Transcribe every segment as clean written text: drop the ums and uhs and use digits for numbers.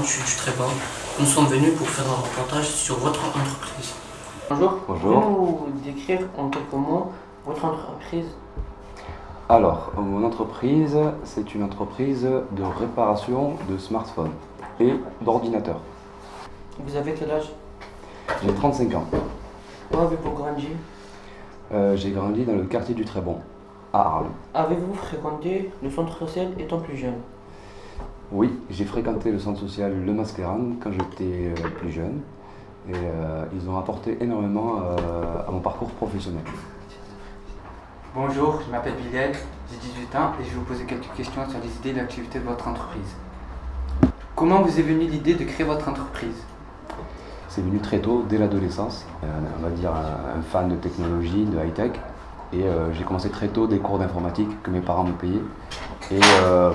je suis du Tréban. Nous sommes venus pour faire un reportage sur votre entreprise. Bonjour. Bonjour. Pouvez-vous décrire en quelques mots votre entreprise? Alors, mon entreprise, c'est une entreprise de réparation de smartphones et d'ordinateurs. Vous avez quel âge? J'ai 35 ans. Où avez-vous grandi? J'ai grandi dans le quartier du Trébon, à Arles. Avez-vous fréquenté le centre social étant plus jeune? Oui, j'ai fréquenté le centre social Le Masquerande quand j'étais plus jeune. Et ils ont apporté énormément à mon parcours professionnel. Bonjour, je m'appelle Bilal, j'ai 18 ans et je vais vous poser quelques questions sur les idées et l'activité de votre entreprise. Comment vous est venue l'idée de créer votre entreprise? C'est venu très tôt, dès l'adolescence. On va dire un fan de technologie, de high-tech. Et j'ai commencé très tôt des cours d'informatique que mes parents me payaient. Et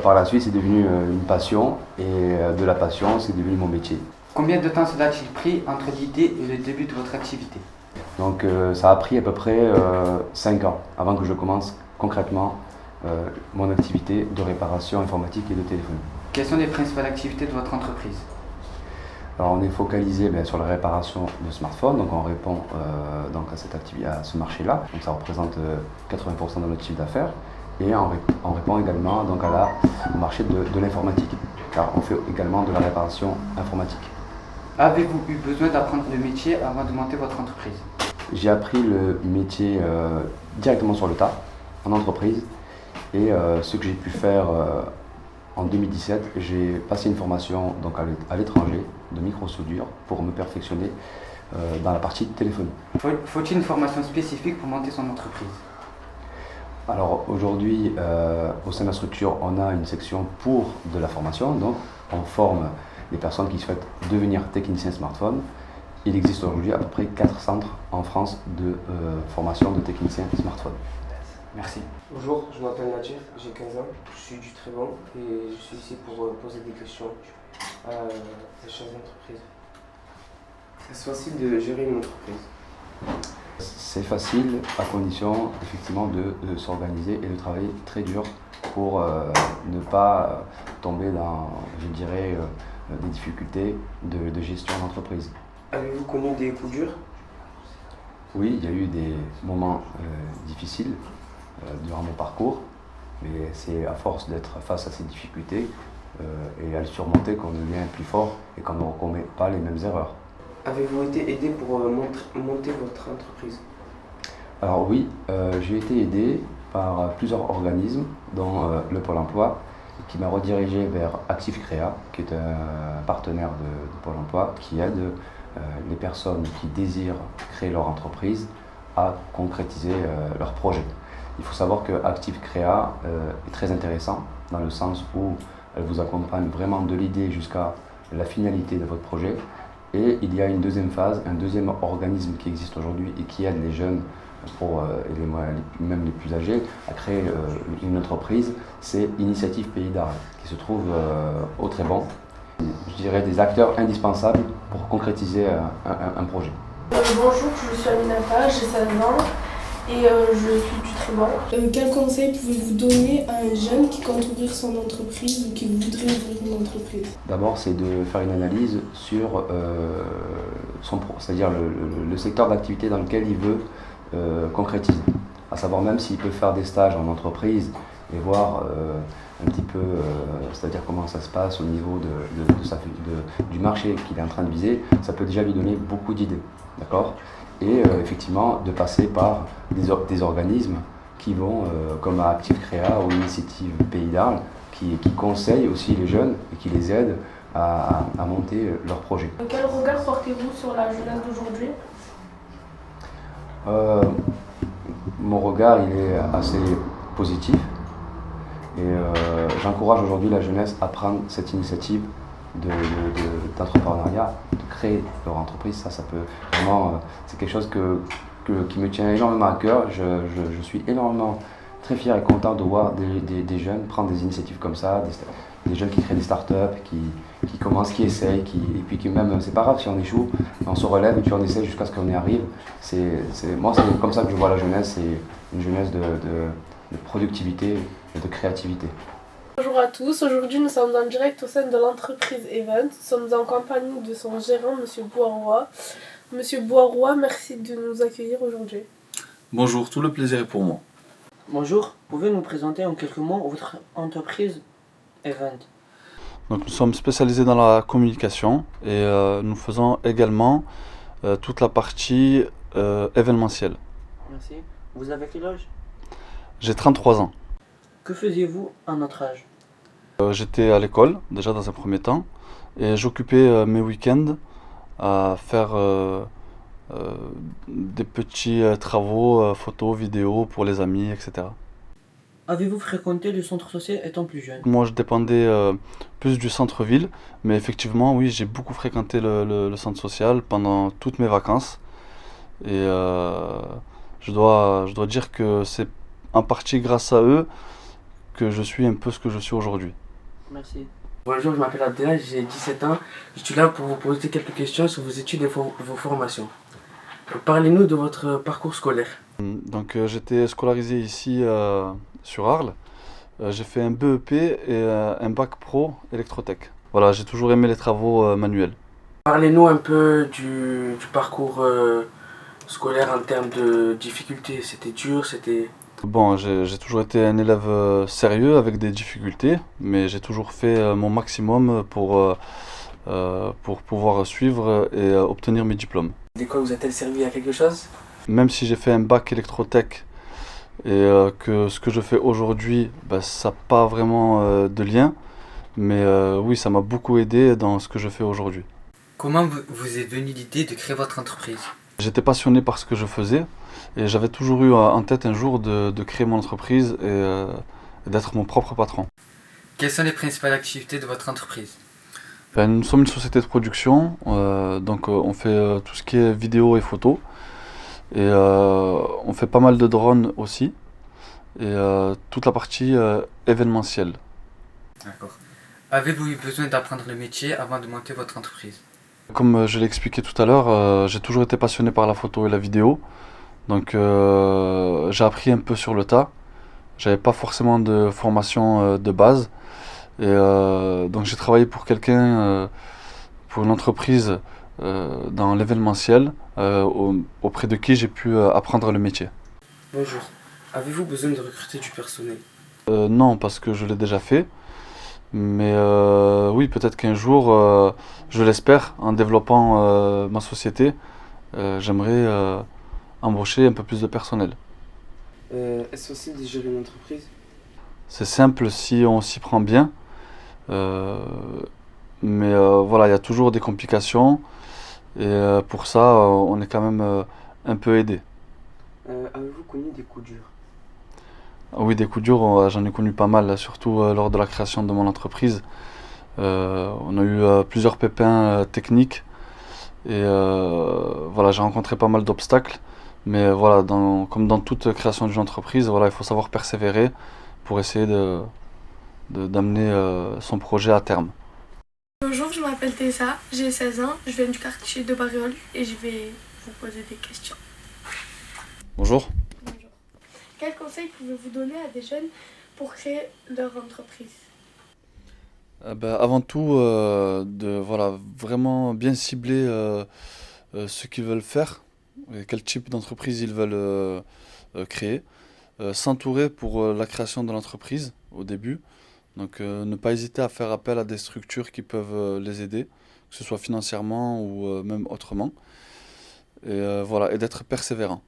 par la suite, c'est devenu une passion. Et de la passion, c'est devenu mon métier. Combien de temps cela a-t-il pris entre l'idée et le début de votre activité? Donc ça a pris à peu près 5 ans avant que je commence concrètement mon activité de réparation informatique et de téléphonie. Quelles sont les principales activités de votre entreprise? Alors on est focalisé sur la réparation de smartphones, donc on répond donc à cette activité, à ce marché-là. Donc ça représente 80% de notre chiffre d'affaires. Et on répond également donc au marché de l'informatique, car on fait également de la réparation informatique. Avez-vous eu besoin d'apprendre le métier avant de monter votre entreprise? J'ai appris le métier directement sur le tas, en entreprise. Et ce que j'ai pu faire en 2017, j'ai passé une formation donc, à l'étranger de microsoudure pour me perfectionner dans la partie téléphonie. Faut-il une formation spécifique pour monter son entreprise? Alors aujourd'hui, au sein de la structure, on a une section pour de la formation. Donc on forme les personnes qui souhaitent devenir technicien smartphone. Il existe aujourd'hui à peu près 4 centres en France de formation de techniciens smartphone. Merci. Bonjour, je m'appelle Nadir, j'ai 15 ans, je suis du Tréban et je suis ici pour poser des questions à des chefs d'entreprise. Est-ce facile de gérer une entreprise? C'est facile à condition effectivement de s'organiser et de travailler très dur pour ne pas tomber dans, je dirais, des difficultés de gestion d'entreprise. Avez-vous connu des coups durs? Oui, il y a eu des moments difficiles durant mon parcours, mais c'est à force d'être face à ces difficultés et à les surmonter qu'on devient plus fort et qu'on ne recommet pas les mêmes erreurs. Avez-vous été aidé pour monter votre entreprise? Alors oui, j'ai été aidé par plusieurs organismes, dont le Pôle emploi, qui m'a redirigé vers Active Créa, qui est un partenaire de Pôle emploi, qui aide les personnes qui désirent créer leur entreprise à concrétiser leur projet. Il faut savoir que Active Créa est très intéressant dans le sens où elle vous accompagne vraiment de l'idée jusqu'à la finalité de votre projet. Et il y a une deuxième phase, un deuxième organisme qui existe aujourd'hui et qui aide les jeunes et même les plus âgés à créer une entreprise, c'est Initiative Pays d'Arles, qui se trouve au Trébon. Je dirais des acteurs indispensables pour concrétiser un projet. Bonjour, je suis Aminata, j'ai 16 ans et je suis du Tréban. Quel conseil pouvez-vous donner à un jeune qui compte ouvrir son entreprise ou qui voudrait ouvrir une entreprise? D'abord, c'est de faire une analyse sur c'est-à-dire le secteur d'activité dans lequel il veut concrétiser. À savoir même s'il peut faire des stages en entreprise et voir un petit peu, c'est-à-dire comment ça se passe au niveau du marché qu'il est en train de viser, ça peut déjà lui donner beaucoup d'idées, d'accord? Et effectivement, de passer par des organismes qui vont, comme Active Créa ou Initiative Pays d'Arles, qui conseillent aussi les jeunes et qui les aident à monter leur projet. Quel regard portez-vous sur la jeunesse d'aujourd'hui? Mon regard, il est assez positif. Et j'encourage aujourd'hui la jeunesse à prendre cette initiative d'entrepreneuriat, de créer leur entreprise. Ça peut vraiment, c'est quelque chose qui me tient énormément à cœur. Je suis énormément très fier et content de voir des jeunes prendre des initiatives comme ça, des jeunes qui créent des startups, qui commencent, qui essayent, et puis qui même, c'est pas grave si on échoue, on se relève et puis on essaie jusqu'à ce qu'on y arrive. Moi, c'est comme ça que je vois la jeunesse, c'est une jeunesse de productivité et de créativité. Bonjour à tous, aujourd'hui nous sommes en direct au sein de l'entreprise Event. Nous sommes en compagnie de son gérant, M. Boiroy. Monsieur Boiroy, merci de nous accueillir aujourd'hui. Bonjour, tout le plaisir est pour moi. Bonjour, pouvez-vous nous présenter en quelques mots votre entreprise Event? Donc, nous sommes spécialisés dans la communication et nous faisons également toute la partie événementielle. Merci. Vous avez quel âge? J'ai 33 ans. Que faisiez-vous à notre âge? J'étais à l'école, déjà dans un premier temps, et j'occupais mes week-ends à faire des petits travaux, photos, vidéos pour les amis, etc. Avez-vous fréquenté le centre social étant plus jeune? Moi, je dépendais plus du centre-ville, mais effectivement, oui, j'ai beaucoup fréquenté le centre social pendant toutes mes vacances. Et je dois dire que c'est en partie grâce à eux que je suis un peu ce que je suis aujourd'hui. Merci. Bonjour, je m'appelle Abdel, j'ai 17 ans. Je suis là pour vous poser quelques questions sur vos études et vos formations. Parlez-nous de votre parcours scolaire. Donc j'étais scolarisé ici sur Arles. J'ai fait un BEP et un bac pro électrotech. Voilà, j'ai toujours aimé les travaux manuels. Parlez-nous un peu du parcours scolaire en termes de difficultés. C'était dur, c'était... Bon, j'ai toujours été un élève sérieux avec des difficultés, mais j'ai toujours fait mon maximum pour pouvoir suivre et obtenir mes diplômes. L'école vous a-t-elle servi à quelque chose? Même si j'ai fait un bac électrotech et que ce que je fais aujourd'hui, ça n'a pas vraiment de lien, mais oui, ça m'a beaucoup aidé dans ce que je fais aujourd'hui. Comment vous est venue l'idée de créer votre entreprise? J'étais passionné par ce que je faisais et j'avais toujours eu en tête un jour de créer mon entreprise et d'être mon propre patron. Quelles sont les principales activités de votre entreprise? Nous sommes une société de production, donc on fait tout ce qui est vidéo et photo. Et on fait pas mal de drones aussi. Et toute la partie événementielle. D'accord. Avez-vous eu besoin d'apprendre le métier avant de monter votre entreprise? Comme je l'ai expliqué tout à l'heure, j'ai toujours été passionné par la photo et la vidéo. Donc j'ai appris un peu sur le tas. J'avais pas forcément de formation de base. Et donc j'ai travaillé pour quelqu'un, pour une entreprise dans l'événementiel, auprès de qui j'ai pu apprendre le métier. Bonjour. Avez-vous besoin de recruter du personnel? Non, parce que je l'ai déjà fait. Mais oui, peut-être qu'un jour, je l'espère, en développant ma société, j'aimerais embaucher un peu plus de personnel. Est-ce facile de gérer une entreprise? C'est simple si on s'y prend bien. Mais voilà, il y a toujours des complications. Et pour ça, on est quand même un peu aidé. Avez-vous connu des coups durs? Oui, des coups durs, j'en ai connu pas mal, surtout lors de la création de mon entreprise. On a eu plusieurs pépins techniques et voilà, j'ai rencontré pas mal d'obstacles. Mais voilà, comme dans toute création d'une entreprise, voilà, il faut savoir persévérer pour essayer d'amener son projet à terme. Bonjour, je m'appelle Tessa, j'ai 16 ans, je viens du quartier de Bariol et je vais vous poser des questions. Bonjour. Bonjour. Quels conseils pouvez-vous donner à des jeunes pour créer leur entreprise? Avant tout, de vraiment bien cibler ce qu'ils veulent faire, et quel type d'entreprise ils veulent créer. S'entourer pour la création de l'entreprise au début. Donc ne pas hésiter à faire appel à des structures qui peuvent les aider, que ce soit financièrement ou même autrement. Et voilà, et d'être persévérant.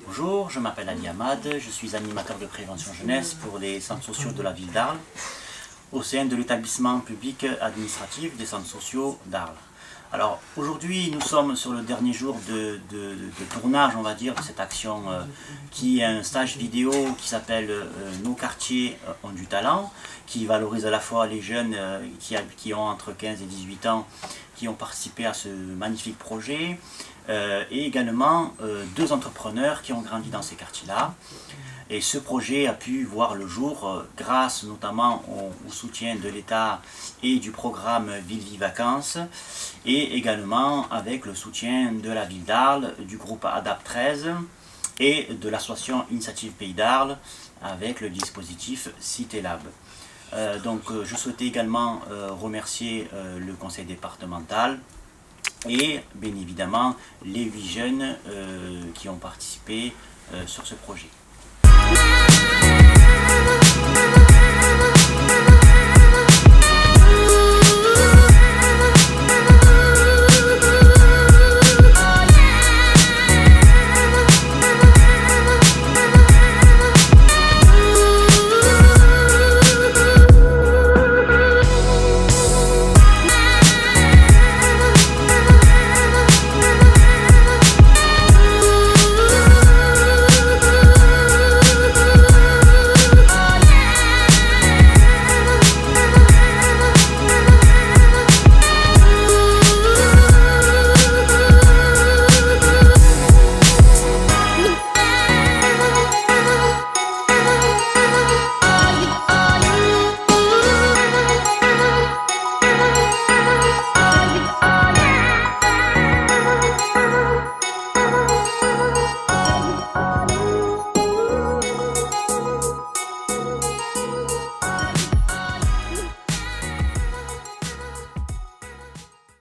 Bonjour, je m'appelle Ali Ahmad, je suis animateur de prévention jeunesse pour les centres sociaux de la ville d'Arles, au sein de l'établissement public administratif des centres sociaux d'Arles. Alors aujourd'hui, nous sommes sur le dernier jour de tournage, on va dire, de cette action qui est un stage vidéo qui s'appelle Nos quartiers ont du talent, qui valorise à la fois les jeunes qui ont entre 15 et 18 ans, qui ont participé à ce magnifique projet, et également deux entrepreneurs qui ont grandi dans ces quartiers-là. Et ce projet a pu voir le jour grâce notamment au soutien de l'État et du programme Ville Vie Vacances, et également avec le soutien de la ville d'Arles, du groupe ADAP 13 et de l'association Initiative Pays d'Arles avec le dispositif Cité Lab. Je souhaitais également remercier le conseil départemental et bien évidemment les 8 jeunes qui ont participé sur ce projet.